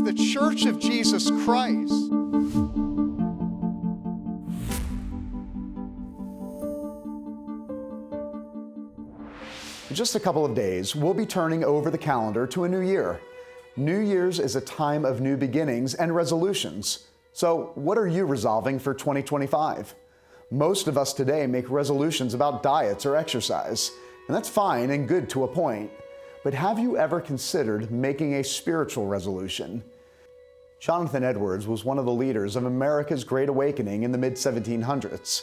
the Church of Jesus Christ. In just a couple of days, we'll be turning over the calendar to a new year. New Year's is a time of new beginnings and resolutions. So what are you resolving for 2025? Most of us today make resolutions about diets or exercise, and that's fine and good to a point. But have you ever considered making a spiritual resolution? Jonathan Edwards was one of the leaders of America's Great Awakening in the mid-1700s.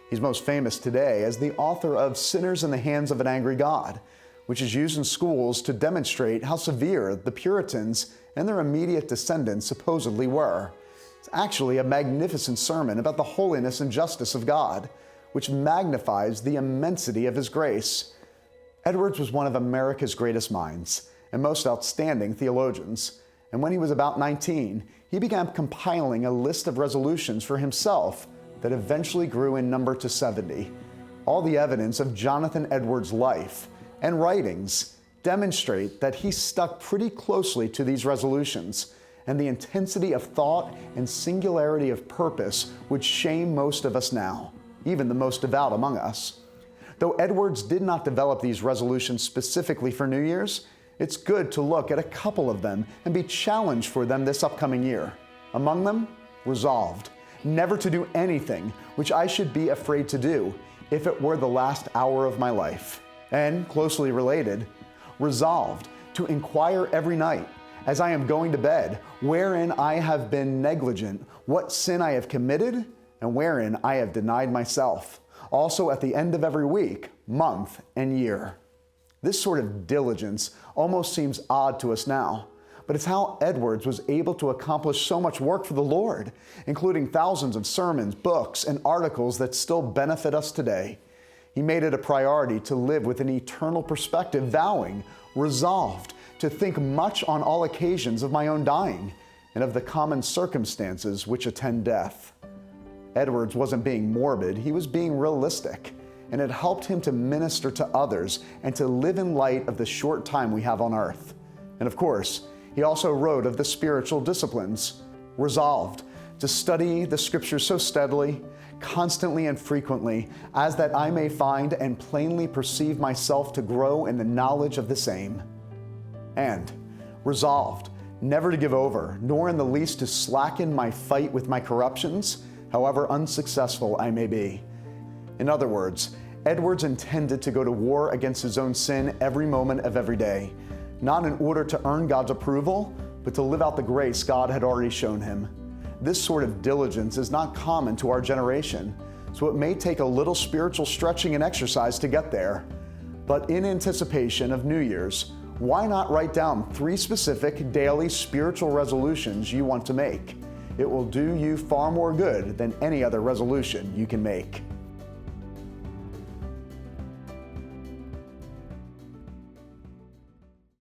He's most famous today as the author of Sinners in the Hands of an Angry God, which is used in schools to demonstrate how severe the Puritans and their immediate descendants supposedly were. It's actually a magnificent sermon about the holiness and justice of God, which magnifies the immensity of His grace. Edwards was one of America's greatest minds and most outstanding theologians, and when he was about 19, he began compiling a list of resolutions for himself that eventually grew in number to 70. All the evidence of Jonathan Edwards' life and writings demonstrate that he stuck pretty closely to these resolutions, and the intensity of thought and singularity of purpose would shame most of us now, even the most devout among us. Though Edwards did not develop these resolutions specifically for New Year's, it's good to look at a couple of them and be challenged for them this upcoming year. Among them, resolved never to do anything which I should be afraid to do if it were the last hour of my life. And closely related, resolved to inquire every night as I am going to bed, wherein I have been negligent, what sin I have committed, and wherein I have denied myself. Also at the end of every week, month, and year. This sort of diligence almost seems odd to us now, but it's how Edwards was able to accomplish so much work for the Lord, including thousands of sermons, books, and articles that still benefit us today. He made it a priority to live with an eternal perspective, vowing, resolved, to think much on all occasions of my own dying and of the common circumstances which attend death. Edwards wasn't being morbid, he was being realistic, and it helped him to minister to others and to live in light of the short time we have on earth. And of course, he also wrote of the spiritual disciplines, resolved to study the Scriptures so steadily, constantly and frequently, as that I may find and plainly perceive myself to grow in the knowledge of the same. And resolved never to give over, nor in the least to slacken my fight with my corruptions, however unsuccessful I may be. In other words, Edwards intended to go to war against his own sin every moment of every day, not in order to earn God's approval, but to live out the grace God had already shown him. This sort of diligence is not common to our generation, so it may take a little spiritual stretching and exercise to get there. But in anticipation of New Year's, why not write down 3 specific daily spiritual resolutions you want to make? It will do you far more good than any other resolution you can make.